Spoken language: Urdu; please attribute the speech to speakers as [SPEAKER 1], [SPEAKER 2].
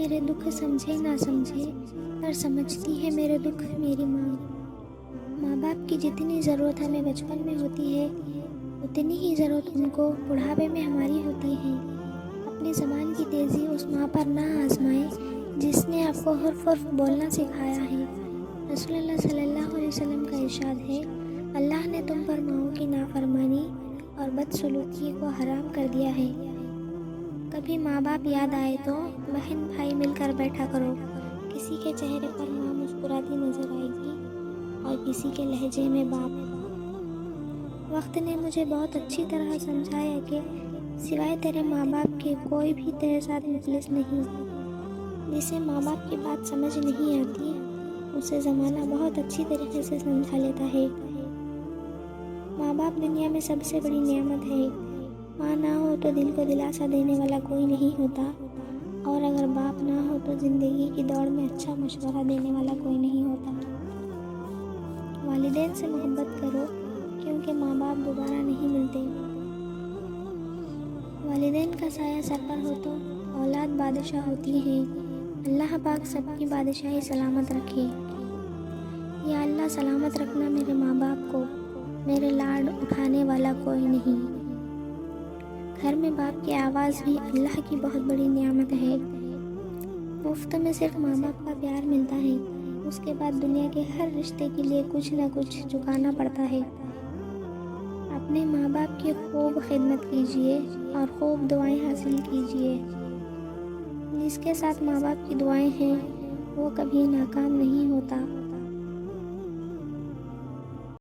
[SPEAKER 1] میرے دکھ سمجھے نہ سمجھے، پر سمجھتی ہے میرے دکھ میری ماں۔ ماں باپ کی جتنی ضرورت ہمیں بچپن میں ہوتی ہے، اتنی ہی ضرورت ان کو بڑھاپے میں ہماری ہوتی ہے۔ اپنی زبان کی تیزی اس ماں پر نہ آزمائیں جس نے آپ کو حرف حرف بولنا سکھایا ہے۔ رسول اللہ صلی اللہ علیہ وسلم کا ارشاد ہے، اللہ نے تم پر ماؤں کی نافرمانی اور بدسلوکی کو حرام کر دیا ہے۔ کبھی ماں باپ یاد آئے تو بہن بھائی مل کر بیٹھا کرو۔ کسی کے چہرے پر ماں مسکراتی نظر آئے گی اور کسی کے لہجے میں باپ۔ وقت نے مجھے بہت اچھی طرح سمجھایا کہ سوائے تیرے ماں باپ کے کوئی بھی تیرے ساتھ مخلص نہیں۔ جسے ماں باپ کی بات سمجھ نہیں آتی، اسے زمانہ بہت اچھی طریقے سے سمجھا لیتا ہے۔ ماں باپ دنیا میں سب سے بڑی نعمت ہے۔ ماں نہ ہو تو دل کو دلاسا دینے والا کوئی نہیں ہوتا، اور اگر باپ نہ ہو تو زندگی کی دوڑ میں اچھا مشورہ دینے والا کوئی نہیں ہوتا۔ والدین سے محبت کرو، کیونکہ ماں باپ دوبارہ نہیں ملتے۔ والدین کا سایہ سر پر ہو تو اولاد بادشاہ ہوتی ہے۔ اللہ پاک سب کی بادشاہی سلامت رکھے۔ یا اللہ سلامت رکھنا میرے ماں باپ کو، میرے لاڈ اٹھانے والا کوئی نہیں۔ گھر میں باپ کی آواز بھی اللہ کی بہت بڑی نعمت ہے۔ مفت میں صرف ماں باپ کا پیار ملتا ہے، اس کے بعد دنیا کے ہر رشتے کے لیے کچھ نہ کچھ چکانا پڑتا ہے۔ اپنے ماں باپ کی خوب خدمت کیجیے اور خوب دعائیں حاصل کیجیے۔ جس کے ساتھ ماں باپ کی دعائیں ہیں وہ کبھی ناکام نہیں ہوتا۔